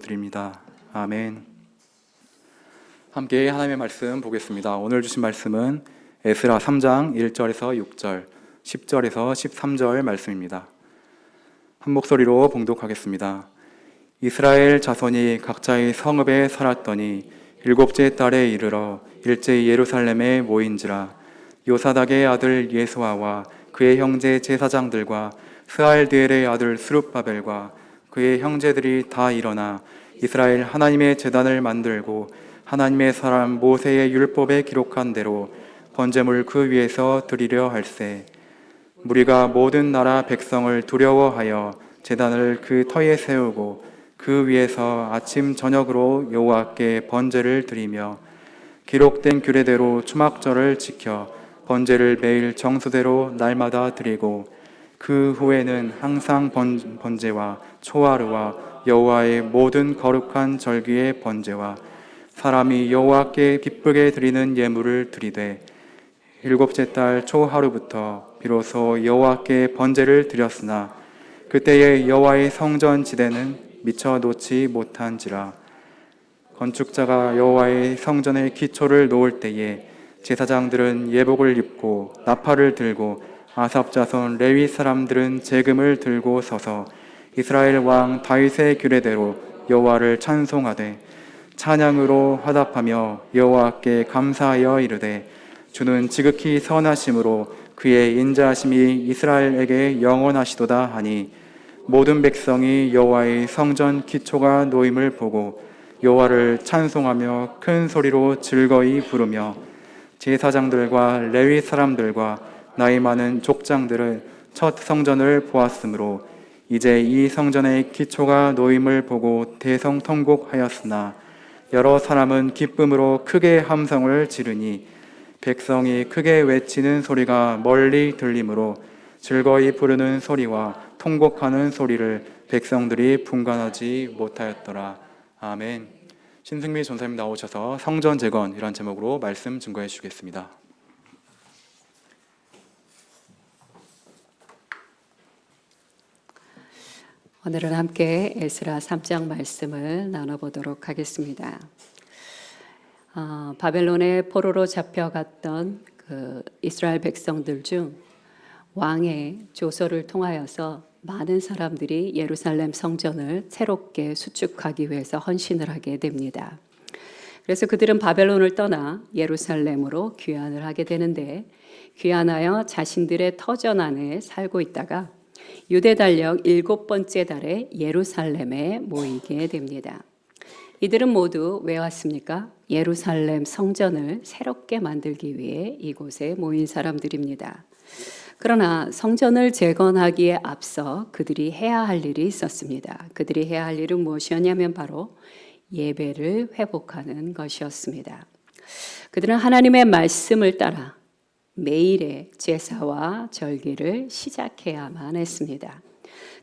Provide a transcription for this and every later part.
기도드립니다. 아멘. 함께 하나님의 말씀 보겠습니다. 오늘 주신 말씀은 에스라 3장 1절에서 6절, 10절에서 13절 말씀입니다. 한 목소리로 봉독하겠습니다. 이스라엘 자손이 각자의 성읍에 살았더니 일곱째 달에 이르러 일제히 예루살렘에 모인지라. 요사닥의 아들 예수아와 그의 형제 제사장들과 스알디엘의 아들 스룹바벨과 그의 형제들이 다 일어나 이스라엘 하나님의 제단을 만들고 하나님의 사람 모세의 율법에 기록한 대로 번제물 그 위에서 드리려 할세. 무리가 모든 나라 백성을 두려워하여 제단을 그 터에 세우고 그 위에서 아침 저녁으로 여호와께 번제를 드리며 기록된 규례대로 초막절을 지켜 번제를 매일 정수대로 날마다 드리고 그 후에는 항상 번제와 초하루와 여호와의 모든 거룩한 절기의 번제와 사람이 여호와께 기쁘게 드리는 예물을 드리되 일곱째 달 초하루부터 비로소 여호와께 번제를 드렸으나 그때의 여호와의 성전 지대는 미처 놓지 못한지라. 건축자가 여호와의 성전의 기초를 놓을 때에 제사장들은 예복을 입고 나팔을 들고 아삽 자손 레위 사람들은 제금을 들고 서서 이스라엘 왕 다윗의 규례대로 여호와를 찬송하되 찬양으로 화답하며 여호와께 감사하여 이르되 주는 지극히 선하심으로 그의 인자하심이 이스라엘에게 영원하시도다 하니 모든 백성이 여호와의 성전 기초가 놓임을 보고 여호와를 찬송하며 큰 소리로 즐거이 부르며 제사장들과 레위 사람들과 나이 많은 족장들은 첫 성전을 보았으므로 이제 이 성전의 기초가 놓임을 보고 대성통곡하였으나 여러 사람은 기쁨으로 크게 함성을 지르니 백성이 크게 외치는 소리가 멀리 들리므로 즐거이 부르는 소리와 통곡하는 소리를 백성들이 분간하지 못하였더라. 아멘. 신승미 전사님 나오셔서 성전 재건이라는 제목으로 말씀 증거해 주시겠습니다. 오늘은 함께 에스라 3장 말씀을 나눠보도록 하겠습니다. 바벨론의 포로로 잡혀갔던 그 이스라엘 백성들 중 왕의 조서를 통하여서 많은 사람들이 예루살렘 성전을 새롭게 수축하기 위해서 헌신을 하게 됩니다. 그래서 그들은 바벨론을 떠나 예루살렘으로 귀환을 하게 되는데 귀환하여 자신들의 터전 안에 살고 있다가 유대 달력 7번째 달에 예루살렘에 모이게 됩니다. 이들은 모두 왜 왔습니까? 예루살렘 성전을 새롭게 만들기 위해 이곳에 모인 사람들입니다. 그러나 성전을 재건하기에 앞서 그들이 해야 할 일이 있었습니다. 그들이 해야 할 일은 무엇이었냐면 바로 예배를 회복하는 것이었습니다. 그들은 하나님의 말씀을 따라 매일의 제사와 절기를 시작해야만 했습니다.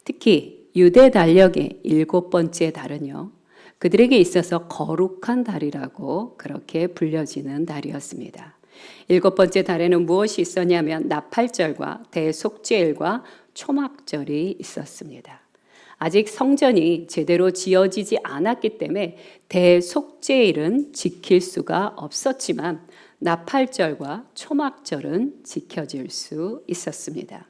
특히 유대 달력의 7번째 달은요, 그들에게 있어서 거룩한 달이라고 그렇게 불려지는 달이었습니다. 7번째 달에는 무엇이 있었냐면 나팔절과 대속죄일과 초막절이 있었습니다. 아직 성전이 제대로 지어지지 않았기 때문에 대속죄일은 지킬 수가 없었지만 나팔절과 초막절은 지켜질 수 있었습니다.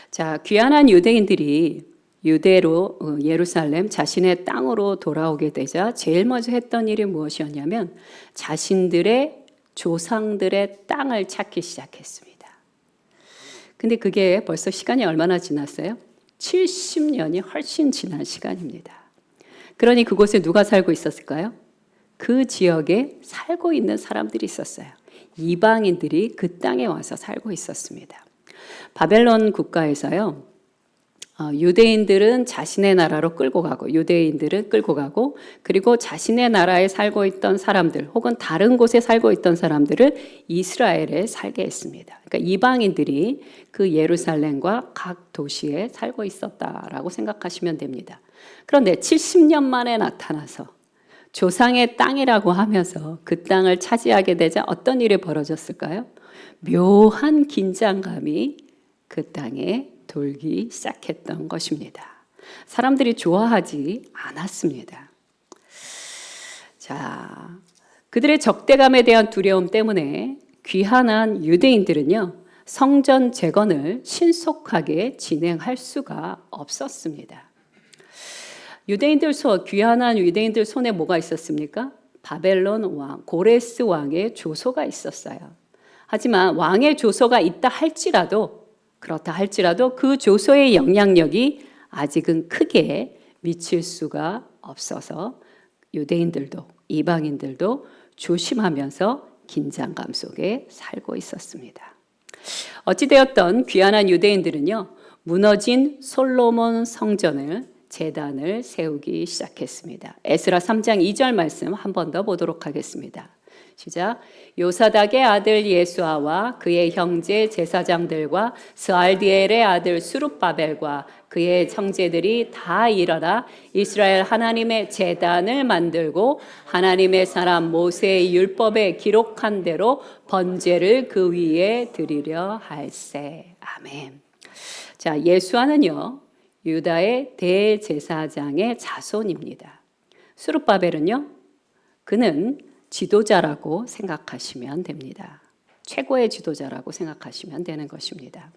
자, 귀환한 유대인들이 유대로 예루살렘 자신의 땅으로 돌아오게 되자 제일 먼저 했던 일이 무엇이었냐면 자신들의 조상들의 땅을 찾기 시작했습니다. 근데 그게 벌써 시간이 얼마나 지났어요? 70년이 훨씬 지난 시간입니다. 그러니 그곳에 누가 살고 있었을까요? 그 지역에 살고 있는 사람들이 있었어요. 이방인들이 그 땅에 와서 살고 있었습니다. 바벨론 국가에서요, 유대인들은 자신의 나라로 끌고 가고 유대인들은 끌고 가고 그리고 자신의 나라에 살고 있던 사람들 혹은 다른 곳에 살고 있던 사람들을 이스라엘에 살게 했습니다. 그러니까 이방인들이 그 예루살렘과 각 도시에 살고 있었다라고 생각하시면 됩니다. 그런데 70년 만에 나타나서 조상의 땅이라고 하면서 그 땅을 차지하게 되자 어떤 일이 벌어졌을까요? 묘한 긴장감이 그 땅에 돌기 시작했던 것입니다. 사람들이 좋아하지 않았습니다. 자, 그들의 적대감에 대한 두려움 때문에 귀환한 유대인들은요, 성전 재건을 신속하게 진행할 수가 없었습니다. 귀환한 유대인들 손에 뭐가 있었습니까? 바벨론 왕, 고레스 왕의 조서가 있었어요. 하지만 왕의 조서가 그렇다 할지라도 그 조서의 영향력이 아직은 크게 미칠 수가 없어서 유대인들도 이방인들도 조심하면서 긴장감 속에 살고 있었습니다. 어찌되었던 귀환한 유대인들은요, 무너진 솔로몬 재단을 세우기 시작했습니다. 에스라 3장 2절 말씀 한 번 더 보도록 하겠습니다. 시작. 요사닥의 아들 예수아와 그의 형제 제사장들과 스알디엘의 아들 수룹바벨과 그의 형제들이 다 일어나 이스라엘 하나님의 제단을 만들고 하나님의 사람 모세의 율법에 기록한 대로 번제를 그 위에 드리려 할세. 아멘. 자, 예수아는요, 유다의 대제사장의 자손입니다. 수룹바벨은요, 그는 지도자라고 생각하시면 됩니다. 최고의 지도자라고 생각하시면 되는 것입니다.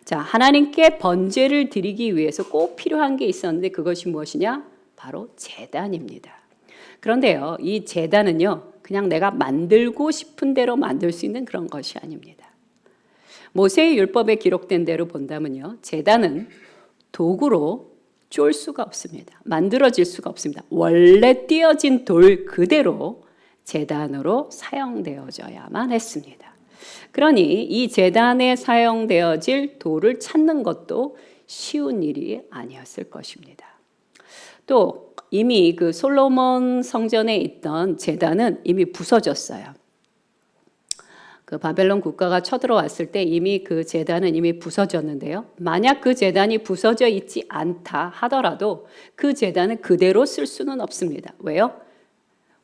자, 하나님께 번제를 드리기 위해서 꼭 필요한 게 있었는데 그것이 무엇이냐? 바로 제단입니다. 그런데요, 이 제단은요, 그냥 내가 만들고 싶은 대로 만들 수 있는 그런 것이 아닙니다. 모세의 율법에 기록된 대로 본다면요, 제단은 도구로 쫄 수가 없습니다. 만들어질 수가 없습니다. 원래 띄어진 돌 그대로 제단으로 사용되어져야만 했습니다. 그러니 이 제단에 사용되어질 돌을 찾는 것도 쉬운 일이 아니었을 것입니다. 또 이미 그 솔로몬 성전에 있던 제단은 이미 부서졌어요. 그 바벨론 국가가 쳐들어왔을 때 이미 그 제단은 이미 부서졌는데요. 만약 그 제단이 부서져 있지 않다 하더라도 그 제단은 그대로 쓸 수는 없습니다. 왜요?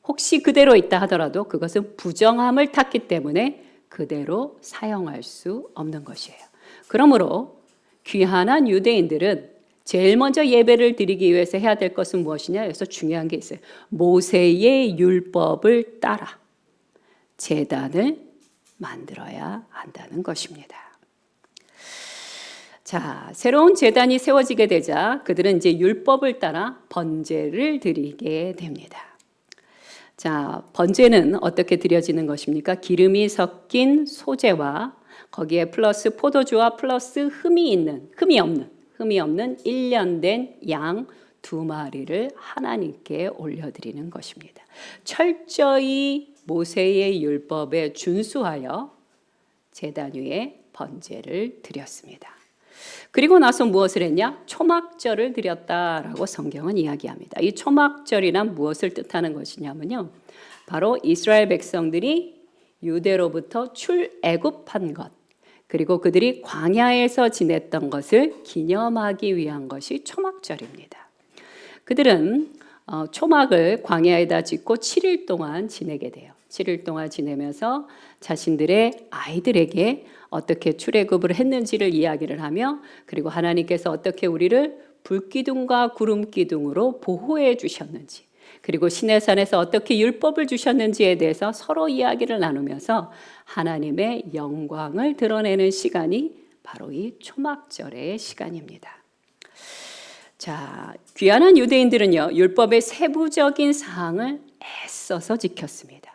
혹시 그대로 있다 하더라도 그것은 부정함을 탔기 때문에 그대로 사용할 수 없는 것이에요. 그러므로 귀환한 유대인들은 제일 먼저 예배를 드리기 위해서 해야 될 것은 무엇이냐? 여기서 중요한 게 있어요. 모세의 율법을 따라 제단을 만들어야 한다는 것입니다. 자, 새로운 제단이 세워지게 되자 그들은 이제 율법을 따라 번제를 드리게 됩니다. 자, 번제는 어떻게 드려지는 것입니까? 기름이 섞인 소제와 거기에 플러스 포도주와 플러스 흠이 없는 1년 된 양 2마리를 하나님께 올려드리는 것입니다. 철저히 모세의 율법에 준수하여 제단 위에 번제를 드렸습니다. 그리고 나서 무엇을 했냐? 초막절을 드렸다라고 성경은 이야기합니다. 이 초막절이란 무엇을 뜻하는 것이냐면요, 바로 이스라엘 백성들이 유대로부터 출애굽한 것, 그리고 그들이 광야에서 지냈던 것을 기념하기 위한 것이 초막절입니다. 그들은 초막을 광야에다 짓고 7일 동안 지내게 돼요. 7일 동안 지내면서 자신들의 아이들에게 어떻게 출애굽을 했는지를 이야기를 하며, 그리고 하나님께서 어떻게 우리를 불기둥과 구름기둥으로 보호해 주셨는지, 그리고 시내산에서 어떻게 율법을 주셨는지에 대해서 서로 이야기를 나누면서 하나님의 영광을 드러내는 시간이 바로 이 초막절의 시간입니다. 자, 귀환한 유대인들은요, 율법의 세부적인 사항을 애써서 지켰습니다.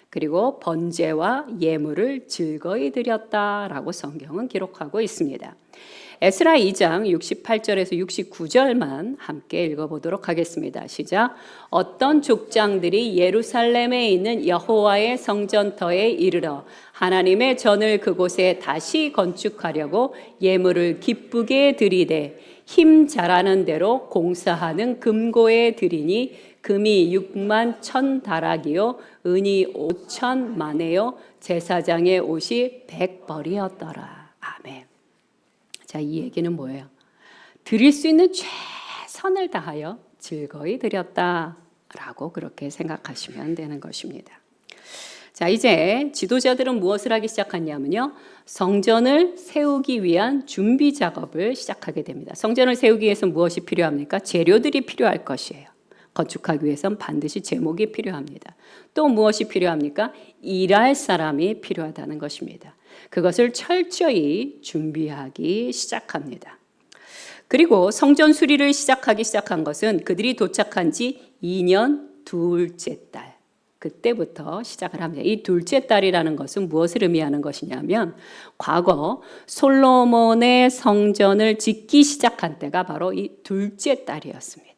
그리고 번제와 예물을 즐거이 드렸다라고 성경은 기록하고 있습니다. 에스라 2장 68절에서 69절만 함께 읽어보도록 하겠습니다. 시작. 어떤 족장들이 예루살렘에 있는 여호와의 성전터에 이르러 하나님의 전을 그곳에 다시 건축하려고 예물을 기쁘게 드리되 힘 잘하는 대로 공사하는 금고에 드리니 금이 6만 1천 다락이요 은이 5천 마네요 제사장의 옷이 100벌이었더라. 아멘. 자, 이 얘기는 뭐예요? 드릴 수 있는 최선을 다하여 즐거이 드렸다라고 그렇게 생각하시면 되는 것입니다. 자, 이제 지도자들은 무엇을 하기 시작하냐면요, 성전을 세우기 위한 준비 작업을 시작하게 됩니다. 성전을 세우기 위해서 무엇이 필요합니까? 재료들이 필요할 것이에요. 건축하기 위해선 반드시 제목이 필요합니다. 또 무엇이 필요합니까? 일할 사람이 필요하다는 것입니다. 그것을 철저히 준비하기 시작합니다. 그리고 성전 수리를 시작한 것은 그들이 도착한 지 2년 둘째 달, 그때부터 시작을 합니다. 이 둘째 달이라는 것은 무엇을 의미하는 것이냐면 과거 솔로몬의 성전을 짓기 시작한 때가 바로 이 둘째 달이었습니다.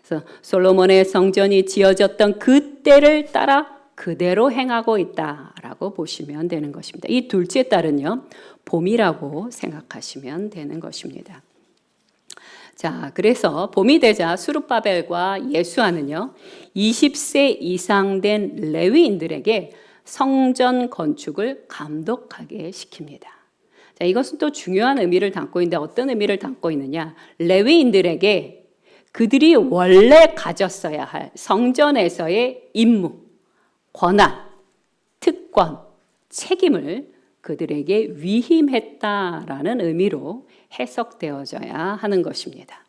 그래서 솔로몬의 성전이 지어졌던 그때를 따라 그대로 행하고 있다라고 보시면 되는 것입니다. 이 둘째 달은요, 봄이라고 생각하시면 되는 것입니다. 자, 그래서 봄이 되자 수룹바벨과 예수아는요, 20세 이상 된 레위인들에게 성전 건축을 감독하게 시킵니다. 자, 이것은 또 중요한 의미를 담고 있는데 어떤 의미를 담고 있느냐? 레위인들에게 그들이 원래 가졌어야 할 성전에서의 임무, 권한, 특권, 책임을 그들에게 위임했다라는 의미로 해석되어져야 하는 것입니다.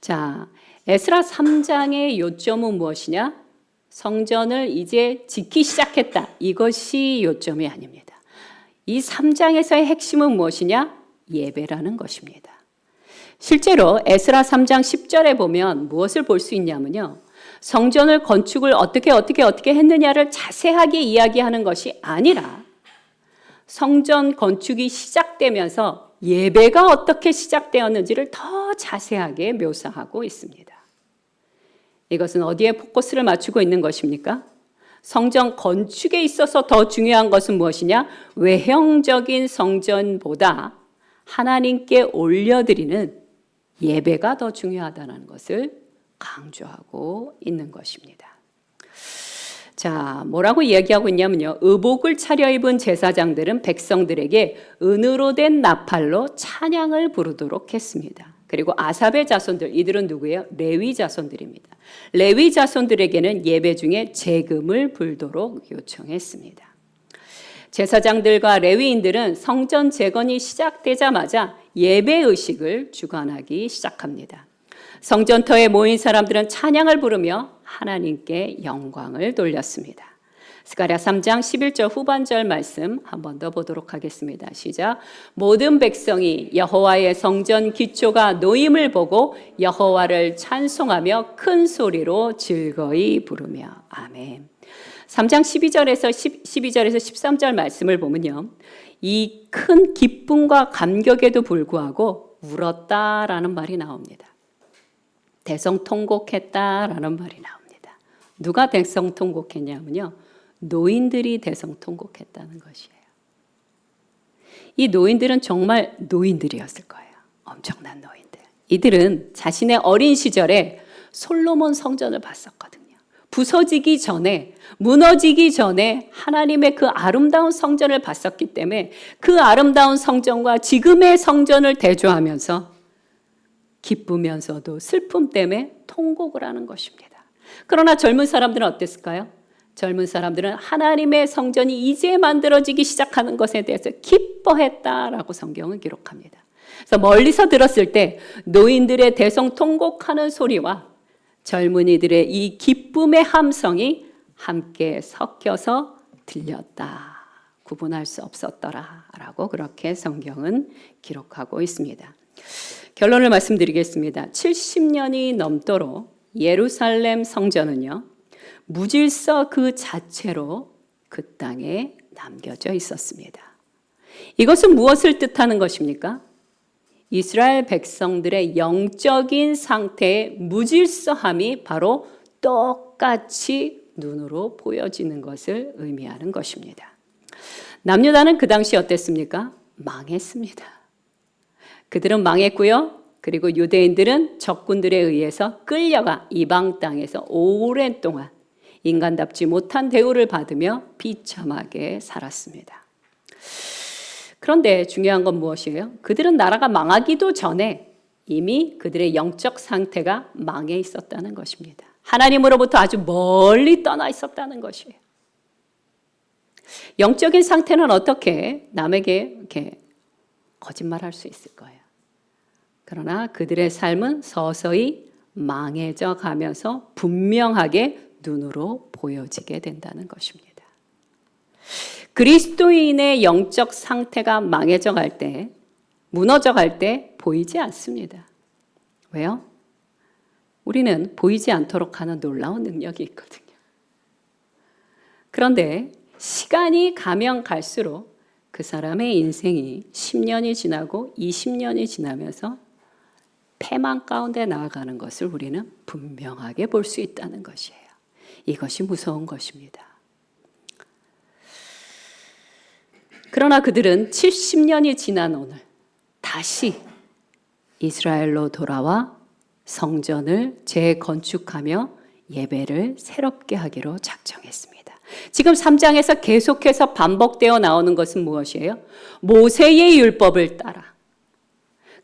자, 에스라 3장의 요점은 무엇이냐? 성전을 이제 짓기 시작했다. 이것이 요점이 아닙니다. 이 3장에서의 핵심은 무엇이냐? 예배라는 것입니다. 실제로 에스라 3장 10절에 보면 무엇을 볼 수 있냐면요. 성전을 건축을 어떻게 했느냐를 자세하게 이야기하는 것이 아니라 성전 건축이 시작되면서 예배가 어떻게 시작되었는지를 더 자세하게 묘사하고 있습니다. 이것은 어디에 포커스를 맞추고 있는 것입니까? 성전 건축에 있어서 더 중요한 것은 무엇이냐? 외형적인 성전보다 하나님께 올려드리는 예배가 더 중요하다는 것을 강조하고 있는 것입니다. 자, 뭐라고 이야기하고 있냐면요. 의복을 차려입은 제사장들은 백성들에게 은으로 된 나팔로 찬양을 부르도록 했습니다. 그리고 아삽의 자손들, 이들은 누구예요? 레위 자손들입니다. 레위 자손들에게는 예배 중에 제금을 불도록 요청했습니다. 제사장들과 레위인들은 성전 재건이 시작되자마자 예배의식을 주관하기 시작합니다. 성전터에 모인 사람들은 찬양을 부르며 하나님께 영광을 돌렸습니다. 스가랴 3장 11절 후반절 말씀 한 번 더 보도록 하겠습니다. 시작. 모든 백성이 여호와의 성전 기초가 놓임을 보고 여호와를 찬송하며 큰 소리로 즐거이 부르며. 아멘. 3장 12절에서 13절 말씀을 보면요. 이 큰 기쁨과 감격에도 불구하고 울었다라는 말이 나옵니다. 대성통곡했다라는 말이 나옵니다. 누가 대성통곡했냐면요. 노인들이 대성통곡했다는 것이에요. 이 노인들은 정말 노인들이었을 거예요. 엄청난 노인들. 이들은 자신의 어린 시절에 솔로몬 성전을 봤었거든요. 부서지기 전에, 무너지기 전에 하나님의 그 아름다운 성전을 봤었기 때문에 그 아름다운 성전과 지금의 성전을 대조하면서 기쁘면서도 슬픔 때문에 통곡을 하는 것입니다. 그러나 젊은 사람들은 어땠을까요? 젊은 사람들은 하나님의 성전이 이제 만들어지기 시작하는 것에 대해서 기뻐했다라고 성경은 기록합니다. 그래서 멀리서 들었을 때 노인들의 대성통곡하는 소리와 젊은이들의 이 기쁨의 함성이 함께 섞여서 들렸다. 구분할 수 없었더라라고 그렇게 성경은 기록하고 있습니다. 결론을 말씀드리겠습니다. 70년이 넘도록 예루살렘 성전은요, 무질서 그 자체로 그 땅에 남겨져 있었습니다. 이것은 무엇을 뜻하는 것입니까? 이스라엘 백성들의 영적인 상태의 무질서함이 바로 똑같이 눈으로 보여지는 것을 의미하는 것입니다. 남유다는 그 당시 어땠습니까? 망했습니다. 그들은 망했고요. 그리고 유대인들은 적군들에 의해서 끌려가 이방 땅에서 오랜 동안 인간답지 못한 대우를 받으며 비참하게 살았습니다. 그런데 중요한 건 무엇이에요? 그들은 나라가 망하기도 전에 이미 그들의 영적 상태가 망해 있었다는 것입니다. 하나님으로부터 아주 멀리 떠나 있었다는 것이에요. 영적인 상태는 어떻게 남에게 이렇게 거짓말할 수 있을 거예요. 그러나 그들의 삶은 서서히 망해져 가면서 분명하게 눈으로 보여지게 된다는 것입니다. 그리스도인의 영적 상태가 망해져 갈 때, 무너져 갈 때 보이지 않습니다. 왜요? 우리는 보이지 않도록 하는 놀라운 능력이 있거든요. 그런데 시간이 가면 갈수록 그 사람의 인생이 10년이 지나고 20년이 지나면서 패망 가운데 나아가는 것을 우리는 분명하게 볼 수 있다는 것이에요. 이것이 무서운 것입니다. 그러나 그들은 70년이 지난 오늘 다시 이스라엘로 돌아와 성전을 재건축하며 예배를 새롭게 하기로 작정했습니다. 지금 3장에서 계속해서 반복되어 나오는 것은 무엇이에요? 모세의 율법을 따라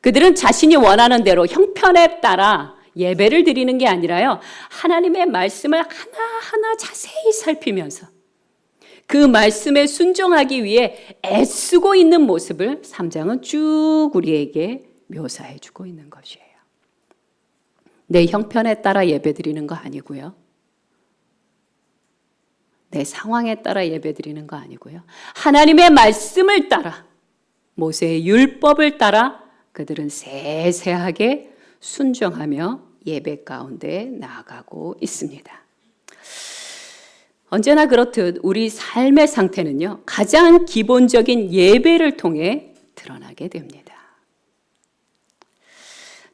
그들은 자신이 원하는 대로 형편에 따라 예배를 드리는 게 아니라요, 하나님의 말씀을 하나하나 자세히 살피면서 그 말씀에 순종하기 위해 애쓰고 있는 모습을 3장은 쭉 우리에게 묘사해 주고 있는 것이에요. 내 형편에 따라 예배 드리는 거 아니고요. 내 상황에 따라 예배 드리는 거 아니고요. 하나님의 말씀을 따라, 모세의 율법을 따라 그들은 세세하게 순종하며 예배 가운데 나아가고 있습니다. 언제나 그렇듯 우리 삶의 상태는요, 가장 기본적인 예배를 통해 드러나게 됩니다.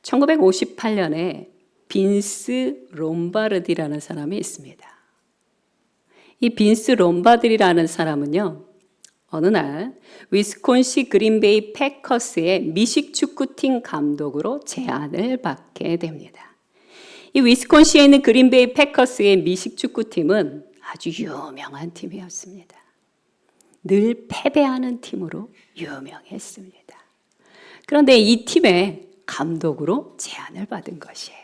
1958년에 빈스 롬바르디라는 사람이 있습니다. 이 빈스 롬바르디라는 사람은요, 어느 날 위스콘시 그린베이 패커스의 미식축구팀 감독으로 제안을 받게 됩니다. 이 위스콘시에 있는 그린베이 패커스의 미식축구팀은 아주 유명한 팀이었습니다. 늘 패배하는 팀으로 유명했습니다. 그런데 이 팀의 감독으로 제안을 받은 것이에요.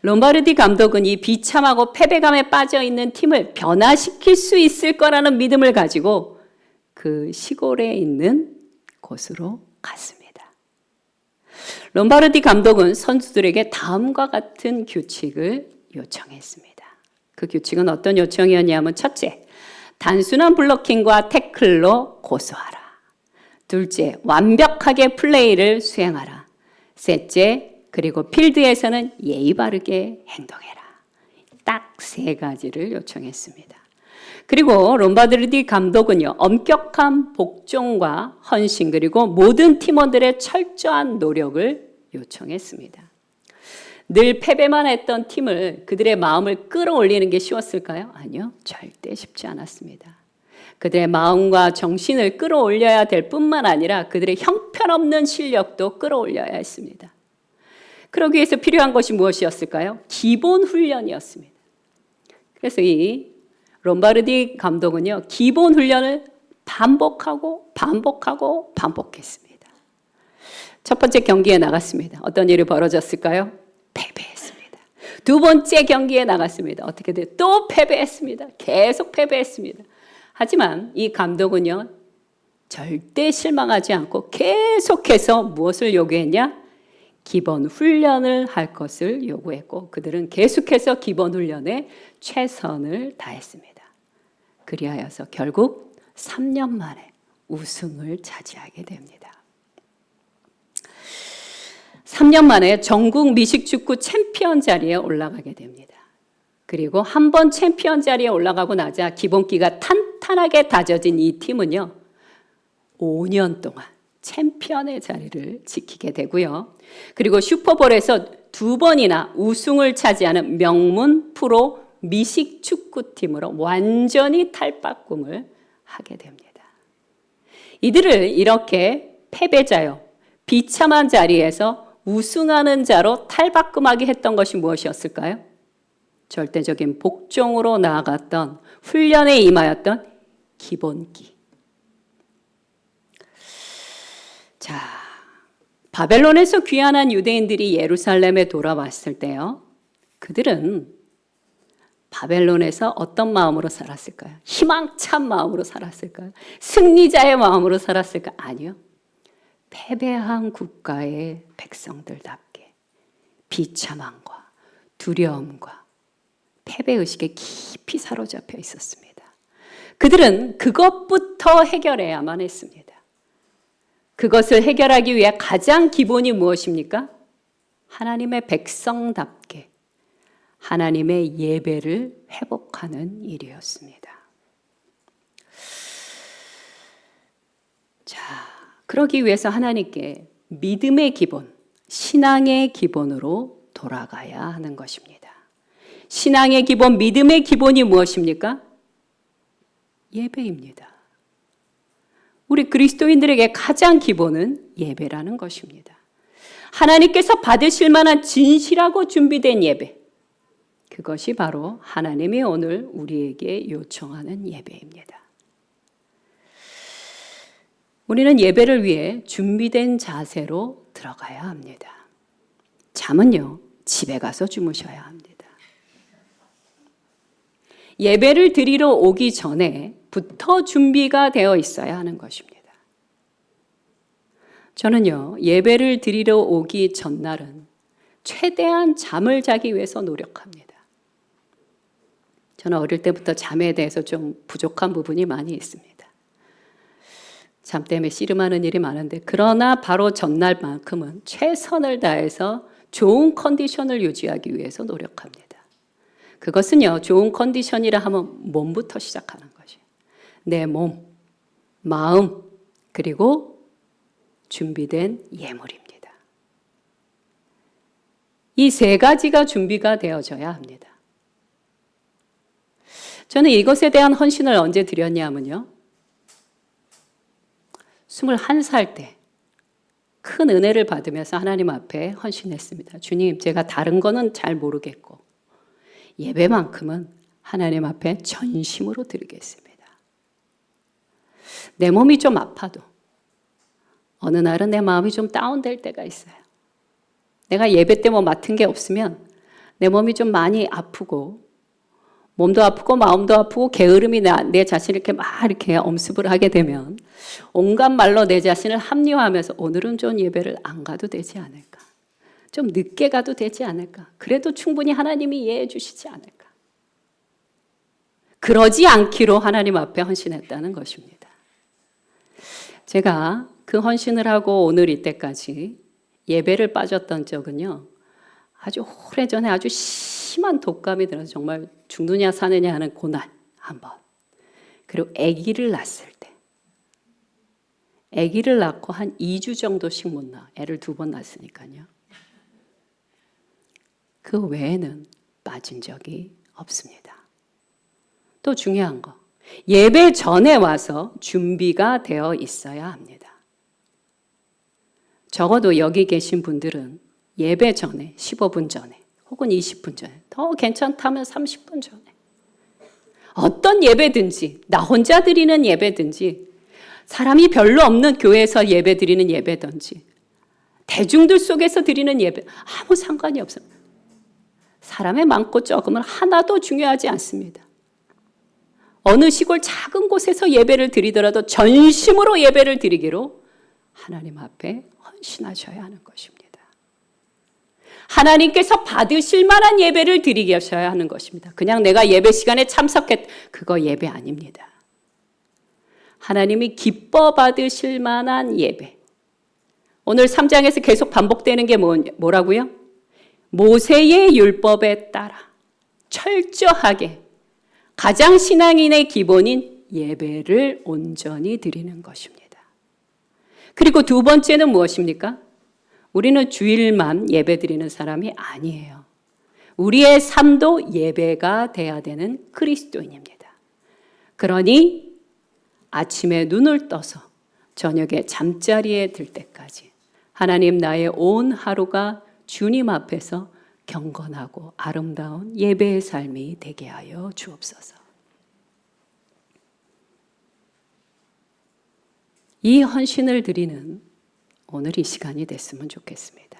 롬바르디 감독은 이 비참하고 패배감에 빠져 있는 팀을 변화시킬 수 있을 거라는 믿음을 가지고 그 시골에 있는 곳으로 갔습니다. 롬바르디 감독은 선수들에게 다음과 같은 규칙을 요청했습니다. 그 규칙은 어떤 요청이었냐면, 첫째, 단순한 블로킹과 태클로 고수하라. 둘째, 완벽하게 플레이를 수행하라. 셋째, 그리고 필드에서는 예의 바르게 행동해라. 딱 3가지를 요청했습니다. 그리고 롬바르디 감독은요, 엄격한 복종과 헌신, 그리고 모든 팀원들의 철저한 노력을 요청했습니다. 늘 패배만 했던 팀을, 그들의 마음을 끌어올리는 게 쉬웠을까요? 아니요, 절대 쉽지 않았습니다. 그들의 마음과 정신을 끌어올려야 될 뿐만 아니라 그들의 형편없는 실력도 끌어올려야 했습니다. 그러기 위해서 필요한 것이 무엇이었을까요? 기본 훈련이었습니다. 그래서 이 롬바르디 감독은요, 기본 훈련을 반복했습니다. 첫 번째 경기에 나갔습니다. 어떤 일이 벌어졌을까요? 패배했습니다. 두 번째 경기에 나갔습니다. 어떻게 돼요? 또 패배했습니다. 계속 패배했습니다. 하지만 이 감독은요, 절대 실망하지 않고 계속해서 무엇을 요구했냐? 기본 훈련을 할 것을 요구했고, 그들은 계속해서 기본 훈련에 최선을 다했습니다. 그리하여서 결국 3년 만에 우승을 차지하게 됩니다. 3년 만에 전국 미식축구 챔피언 자리에 올라가게 됩니다. 그리고 한 번 챔피언 자리에 올라가고 나자 기본기가 탄탄하게 다져진 이 팀은요, 5년 동안 챔피언의 자리를 지키게 되고요. 그리고 슈퍼볼에서 2번이나 우승을 차지하는 명문 프로 미식축구팀으로 완전히 탈바꿈을 하게 됩니다. 이들을 이렇게 패배자요, 비참한 자리에서 우승하는 자로 탈바꿈하게 했던 것이 무엇이었을까요? 절대적인 복종으로 나아갔던, 훈련에 임하였던 기본기. 자, 바벨론에서 귀환한 유대인들이 예루살렘에 돌아왔을 때요, 그들은 바벨론에서 어떤 마음으로 살았을까요? 희망찬 마음으로 살았을까요? 승리자의 마음으로 살았을까요? 아니요. 패배한 국가의 백성들답게 비참함과 두려움과 패배의식에 깊이 사로잡혀 있었습니다. 그들은 그것부터 해결해야만 했습니다. 그것을 해결하기 위해 가장 기본이 무엇입니까? 하나님의 백성답게 하나님의 예배를 회복하는 일이었습니다. 자, 그러기 위해서 하나님께 믿음의 기본, 신앙의 기본으로 돌아가야 하는 것입니다. 신앙의 기본, 믿음의 기본이 무엇입니까? 예배입니다. 우리 그리스도인들에게 가장 기본은 예배라는 것입니다. 하나님께서 받으실 만한 진실하고 준비된 예배. 그것이 바로 하나님이 오늘 우리에게 요청하는 예배입니다. 우리는 예배를 위해 준비된 자세로 들어가야 합니다. 잠은요, 집에 가서 주무셔야 합니다. 예배를 드리러 오기 전에부터 준비가 되어 있어야 하는 것입니다. 저는요, 예배를 드리러 오기 전날은 최대한 잠을 자기 위해서 노력합니다. 저는 어릴 때부터 잠에 대해서 좀 부족한 부분이 많이 있습니다. 잠 때문에 씨름하는 일이 많은데, 그러나 바로 전날만큼은 최선을 다해서 좋은 컨디션을 유지하기 위해서 노력합니다. 그것은요, 좋은 컨디션이라 하면 몸부터 시작하는 것이에요. 내 몸, 마음, 그리고 준비된 예물입니다. 이 세 가지가 준비가 되어져야 합니다. 저는 이것에 대한 헌신을 언제 드렸냐면요, 21살 때 큰 은혜를 받으면서 하나님 앞에 헌신했습니다. 주님, 제가 다른 거는 잘 모르겠고 예배만큼은 하나님 앞에 전심으로 드리겠습니다. 내 몸이 좀 아파도 어느 날은 내 마음이 좀 다운될 때가 있어요. 내가 예배 때 뭐 맡은 게 없으면 내 몸이 좀 많이 아프고, 몸도 아프고 마음도 아프고 게으름이 내 자신을 이렇게 엄습을 하게 되면 온갖 말로 내 자신을 합리화하면서 오늘은 좀 예배를 안 가도 되지 않을까, 좀 늦게 가도 되지 않을까, 그래도 충분히 하나님이 이해해 주시지 않을까. 그러지 않기로 하나님 앞에 헌신했다는 것입니다. 제가 그 헌신을 하고 오늘 이때까지 예배를 빠졌던 적은요, 아주 오래전에 아주 심한 독감이 들어서 정말 죽느냐 사느냐 하는 고난 한 번, 그리고 아기를 낳았을 때, 아기를 낳고 한 2주 정도씩 못 낳아. 애를 2번 낳았으니까요. 그 외에는 빠진 적이 없습니다. 또 중요한 거, 예배 전에 와서 준비가 되어 있어야 합니다. 적어도 여기 계신 분들은 예배 전에 15분 전에 혹은 20분 전에, 더 괜찮다면 30분 전에, 어떤 예배든지, 나 혼자 드리는 예배든지, 사람이 별로 없는 교회에서 예배 드리는 예배든지, 대중들 속에서 드리는 예배, 아무 상관이 없습니다. 사람의 많고 적음은 하나도 중요하지 않습니다. 어느 시골 작은 곳에서 예배를 드리더라도 전심으로 예배를 드리기로 하나님 앞에 헌신하셔야 하는 것입니다. 하나님께서 받으실 만한 예배를 드리게 하셔야 하는 것입니다. 그냥 내가 예배 시간에 그거 예배 아닙니다. 하나님이 기뻐 받으실 만한 예배. 오늘 3장에서 계속 반복되는 게 뭐라고요? 모세의 율법에 따라 철저하게 가장 신앙인의 기본인 예배를 온전히 드리는 것입니다. 그리고 두 번째는 무엇입니까? 우리는 주일만 예배 드리는 사람이 아니에요. 우리의 삶도 예배가 돼야 되는 그리스도인입니다. 그러니 아침에 눈을 떠서 저녁에 잠자리에 들 때까지 하나님, 나의 온 하루가 주님 앞에서 경건하고 아름다운 예배의 삶이 되게 하여 주옵소서. 이 헌신을 드리는 오늘 이 시간이 됐으면 좋겠습니다.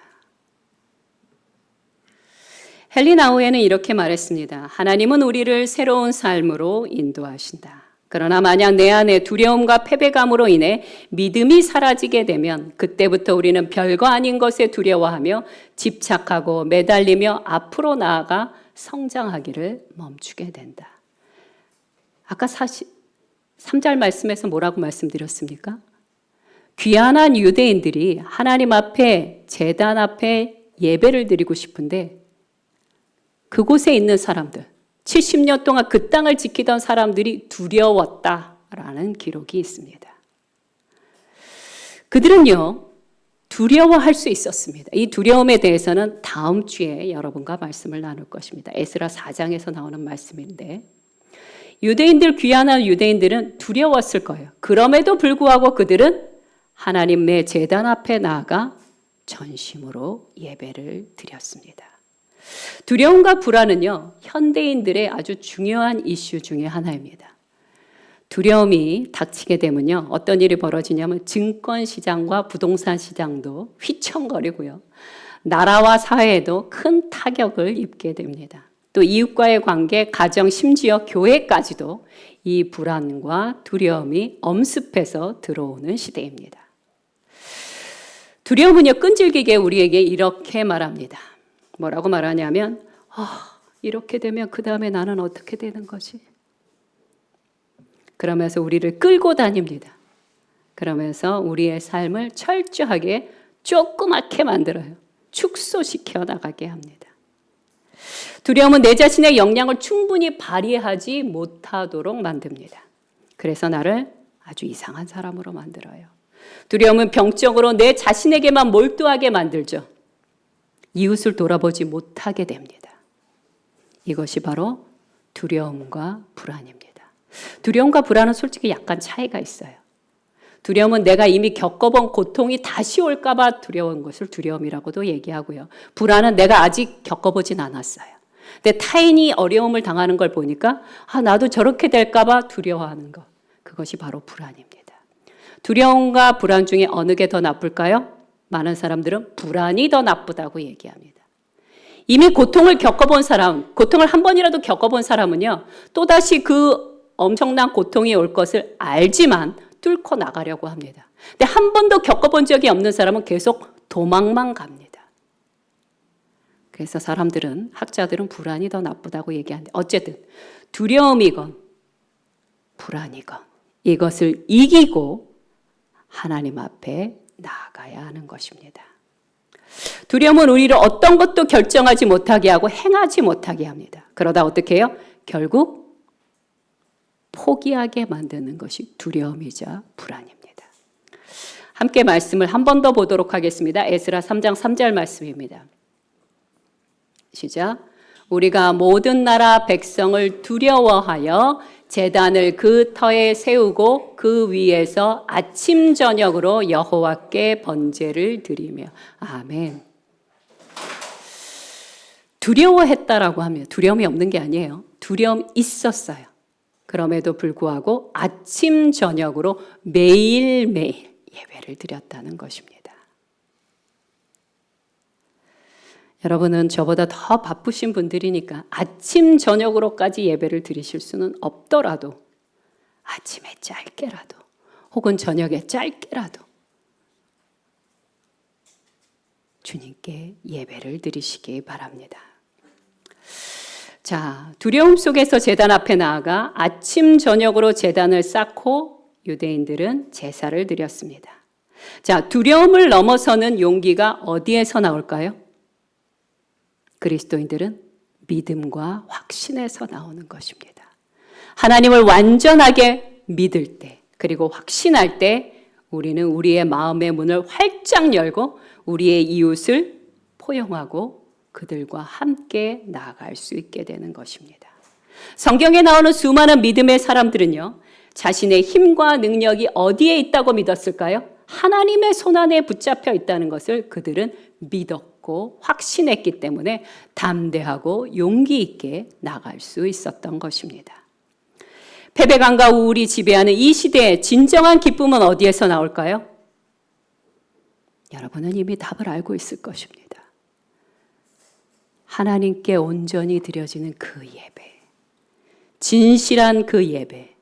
헨리 나우에는 이렇게 말했습니다. 하나님은 우리를 새로운 삶으로 인도하신다. 그러나 만약 내 안에 두려움과 패배감으로 인해 믿음이 사라지게 되면 그때부터 우리는 별거 아닌 것에 두려워하며 집착하고 매달리며 앞으로 나아가 성장하기를 멈추게 된다. 아까 3절 말씀에서 뭐라고 말씀드렸습니까? 귀환한 유대인들이 하나님 앞에 제단 앞에 예배를 드리고 싶은데 그곳에 있는 사람들 70년 동안 그 땅을 지키던 사람들이 두려웠다라는 기록이 있습니다. 그들은요, 두려워할 수 있었습니다. 이 두려움에 대해서는 다음 주에 여러분과 말씀을 나눌 것입니다. 에스라 4장에서 나오는 말씀인데, 유대인들, 귀환한 유대인들은 두려웠을 거예요. 그럼에도 불구하고 그들은 하나님의 제단 앞에 나아가 전심으로 예배를 드렸습니다. 두려움과 불안은요, 현대인들의 아주 중요한 이슈 중에 하나입니다. 두려움이 닥치게 되면요, 어떤 일이 벌어지냐면 증권시장과 부동산 시장도 휘청거리고요, 나라와 사회에도 큰 타격을 입게 됩니다. 또 이웃과의 관계, 가정, 심지어 교회까지도 이 불안과 두려움이 엄습해서 들어오는 시대입니다. 두려움은요, 끈질기게 우리에게 이렇게 말합니다. 뭐라고 말하냐면 이렇게 되면 그 다음에 나는 어떻게 되는 거지? 그러면서 우리를 끌고 다닙니다. 그러면서 우리의 삶을 철저하게 조그맣게 만들어요. 축소시켜 나가게 합니다. 두려움은 내 자신의 역량을 충분히 발휘하지 못하도록 만듭니다. 그래서 나를 아주 이상한 사람으로 만들어요. 두려움은 병적으로 내 자신에게만 몰두하게 만들죠. 이웃을 돌아보지 못하게 됩니다. 이것이 바로 두려움과 불안입니다. 두려움과 불안은 솔직히 약간 차이가 있어요. 두려움은 내가 이미 겪어본 고통이 다시 올까 봐 두려운 것을 두려움이라고도 얘기하고요. 불안은 내가 아직 겪어보진 않았어요. 근데 타인이 어려움을 당하는 걸 보니까 나도 저렇게 될까 봐 두려워하는 것. 그것이 바로 불안입니다. 두려움과 불안 중에 어느 게 더 나쁠까요? 많은 사람들은 불안이 더 나쁘다고 얘기합니다. 이미 고통을 겪어본 사람, 고통을 한 번이라도 겪어본 사람은요, 또다시 그 엄청난 고통이 올 것을 알지만 뚫고 나가려고 합니다. 근데 한 번도 겪어본 적이 없는 사람은 계속 도망만 갑니다. 그래서 사람들은, 학자들은 불안이 더 나쁘다고 얘기하는데, 어쨌든 두려움이건 불안이건 이것을 이기고 하나님 앞에 나아가야 하는 것입니다. 두려움은 우리를 어떤 것도 결정하지 못하게 하고 행하지 못하게 합니다. 그러다 어떻게 해요? 결국 포기하게 만드는 것이 두려움이자 불안입니다. 함께 말씀을 한 번 더 보도록 하겠습니다. 에스라 3장 3절 말씀입니다. 시작. 우리가 모든 나라 백성을 두려워하여 제단을 그 터에 세우고 그 위에서 아침 저녁으로 여호와께 번제를 드리며. 아멘. 두려워했다라고 하면 두려움이 없는 게 아니에요. 두려움 있었어요. 그럼에도 불구하고 아침 저녁으로 매일매일 예배를 드렸다는 것입니다. 여러분은 저보다 더 바쁘신 분들이니까 아침 저녁으로까지 예배를 드리실 수는 없더라도 아침에 짧게라도 혹은 저녁에 짧게라도 주님께 예배를 드리시기 바랍니다. 자, 두려움 속에서 제단 앞에 나아가 아침 저녁으로 제단을 쌓고 유대인들은 제사를 드렸습니다. 자, 두려움을 넘어서는 용기가 어디에서 나올까요? 그리스도인들은 믿음과 확신에서 나오는 것입니다. 하나님을 완전하게 믿을 때, 그리고 확신할 때 우리는 우리의 마음의 문을 활짝 열고 우리의 이웃을 포용하고 그들과 함께 나아갈 수 있게 되는 것입니다. 성경에 나오는 수많은 믿음의 사람들은요, 자신의 힘과 능력이 어디에 있다고 믿었을까요? 하나님의 손안에 붙잡혀 있다는 것을 그들은 믿었고 확신했기 때문에 담대하고 용기 있게 나갈 수 있었던 것입니다. 패배감과 우울이 지배하는 이 시대의 진정한 기쁨은 어디에서 나올까요? 여러분은 이미 답을 알고 있을 것입니다. 하나님께 온전히 드려지는 그 예배, 진실한 그 예배,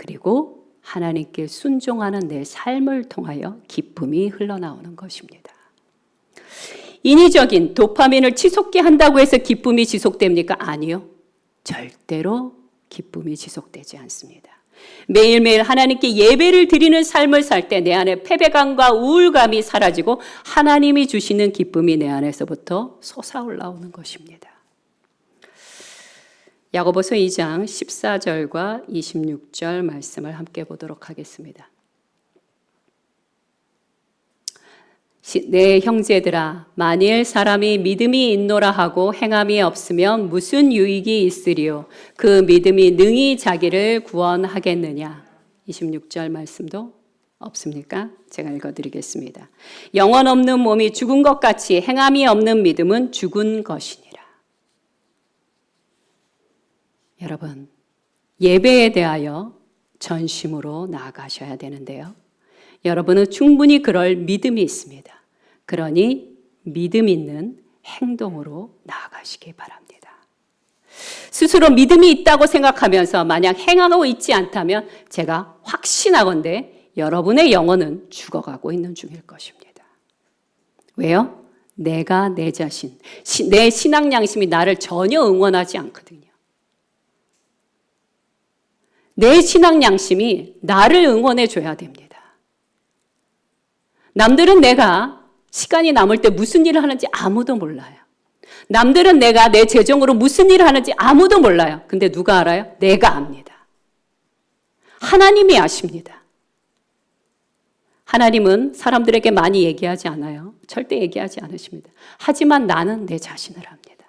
그리고 하나님께 순종하는 내 삶을 통하여 기쁨이 흘러나오는 것입니다. 인위적인 도파민을 치솟게 한다고 해서 기쁨이 지속됩니까? 아니요. 절대로 기쁨이 지속되지 않습니다. 매일매일 하나님께 예배를 드리는 삶을 살 때 내 안에 패배감과 우울감이 사라지고 하나님이 주시는 기쁨이 내 안에서부터 솟아올라오는 것입니다. 야고보서 2장 14절과 26절 말씀을 함께 보도록 하겠습니다. 내 형제들아, 만일 사람이 믿음이 있노라 하고 행함이 없으면 무슨 유익이 있으리요? 그 믿음이 능히 자기를 구원하겠느냐? 26절 말씀도 없습니까? 제가 읽어드리겠습니다. 영혼 없는 몸이 죽은 것 같이 행함이 없는 믿음은 죽은 것이니라. 여러분, 예배에 대하여 전심으로 나아가셔야 되는데요. 여러분은 충분히 그럴 믿음이 있습니다. 그러니 믿음 있는 행동으로 나아가시기 바랍니다. 스스로 믿음이 있다고 생각하면서 만약 행하고 있지 않다면 제가 확신하건대 여러분의 영혼은 죽어가고 있는 중일 것입니다. 왜요? 내가 내 자신, 내 신앙 양심이 나를 전혀 응원하지 않거든요. 내 신앙 양심이 나를 응원해 줘야 됩니다. 남들은 내가 시간이 남을 때 무슨 일을 하는지 아무도 몰라요. 남들은 내가 내 재정으로 무슨 일을 하는지 아무도 몰라요. 근데 누가 알아요? 내가 압니다. 하나님이 아십니다. 하나님은 사람들에게 많이 얘기하지 않아요. 절대 얘기하지 않으십니다. 하지만 나는 내 자신을 압니다.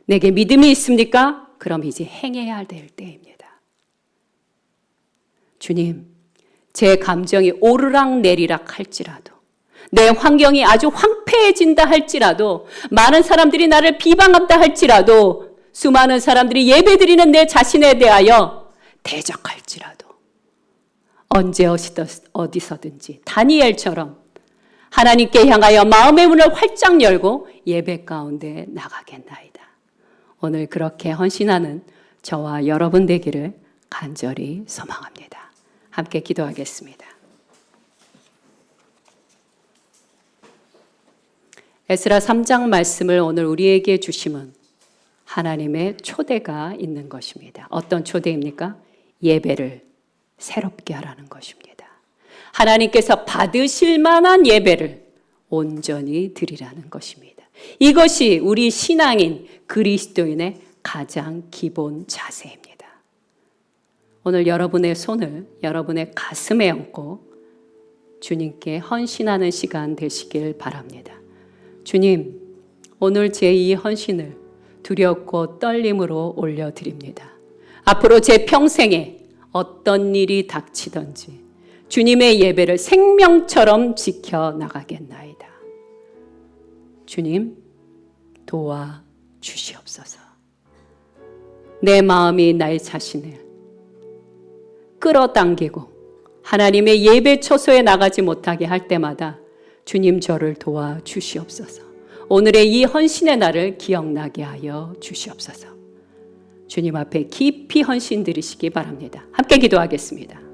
내게 믿음이 있습니까? 그럼 이제 행해야 될 때입니다. 주님, 제 감정이 오르락 내리락 할지라도, 내 환경이 아주 황폐해진다 할지라도, 많은 사람들이 나를 비방한다 할지라도, 수많은 사람들이 예배드리는 내 자신에 대하여 대적할지라도, 언제 어디서든지 다니엘처럼 하나님께 향하여 마음의 문을 활짝 열고 예배 가운데 나가겠나이다. 오늘 그렇게 헌신하는 저와 여러분 되기를 간절히 소망합니다. 함께 기도하겠습니다. 에스라 3장 말씀을 오늘 우리에게 주심은 하나님의 초대가 있는 것입니다. 어떤 초대입니까? 예배를 새롭게 하라는 것입니다. 하나님께서 받으실 만한 예배를 온전히 드리라는 것입니다. 이것이 우리 신앙인 그리스도인의 가장 기본 자세입니다. 오늘 여러분의 손을 여러분의 가슴에 얹고 주님께 헌신하는 시간 되시길 바랍니다. 주님, 오늘 제 이 헌신을 두렵고 떨림으로 올려드립니다. 앞으로 제 평생에 어떤 일이 닥치든지 주님의 예배를 생명처럼 지켜나가겠나이다. 주님, 도와주시옵소서. 내 마음이 나의 자신을 끌어당기고 하나님의 예배 처소에 나가지 못하게 할 때마다 주님 저를 도와주시옵소서. 오늘의 이 헌신의 날을 기억나게 하여 주시옵소서. 주님 앞에 깊이 헌신 드리시기 바랍니다. 함께 기도하겠습니다.